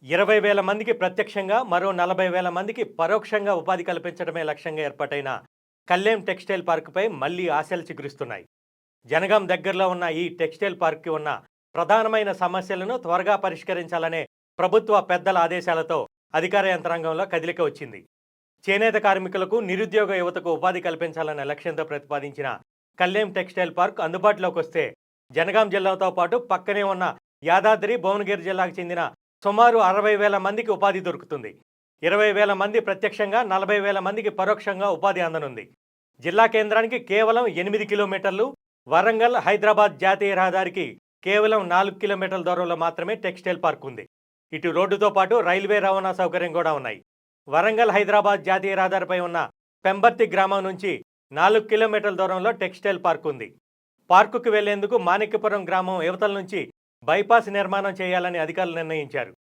20,000 మందికి ప్రత్యక్షంగా, మరో 40,000 మందికి పరోక్షంగా ఉపాధి కల్పించడమే లక్ష్యంగా ఏర్పాటైన కళ్యాణ్ టెక్స్టైల్ పార్కుపై మళ్లీ ఆశలు చిగురిస్తున్నాయి. జనగాం దగ్గరలో ఉన్న ఈ టెక్స్టైల్ పార్క్కి ఉన్న ప్రధానమైన సమస్యలను త్వరగా పరిష్కరించాలనే ప్రభుత్వ పెద్దల ఆదేశాలతో అధికార యంత్రాంగంలో కదలిక వచ్చింది. చేనేత కార్మికులకు, నిరుద్యోగ యువతకు ఉపాధి కల్పించాలనే లక్ష్యంతో ప్రతిపాదించిన కళ్యాణ్ టెక్స్టైల్ పార్క్ అందుబాటులోకి వస్తే జనగాం జిల్లాతో పాటు పక్కనే ఉన్న యాదాద్రి, భువనగిరి జిల్లాకు చెందిన సుమారు 60,000 మందికి ఉపాధి దొరుకుతుంది. 20,000 మంది ప్రత్యక్షంగా, 40,000 మందికి పరోక్షంగా ఉపాధి అందనుంది. జిల్లా కేంద్రానికి కేవలం 8 కిలోమీటర్లు, వరంగల్, హైదరాబాద్ జాతీయ రహదారికి కేవలం 4 కిలోమీటర్ల దూరంలో మాత్రమే టెక్స్టైల్ పార్క్ ఉంది. ఇటు రోడ్డుతో పాటు రైల్వే రవాణా సౌకర్యం కూడా ఉన్నాయి. వరంగల్, హైదరాబాద్ జాతీయ రహదారిపై ఉన్న పెంబర్తి గ్రామం నుంచి 4 కిలోమీటర్ల దూరంలో టెక్స్టైల్ పార్క్ ఉంది. పార్కుకు వెళ్లేందుకు మాణిక్యపురం గ్రామం యువతల నుంచి బైపాస్ నిర్మాణం చేయాలని అధికారులు నిర్ణయించారు.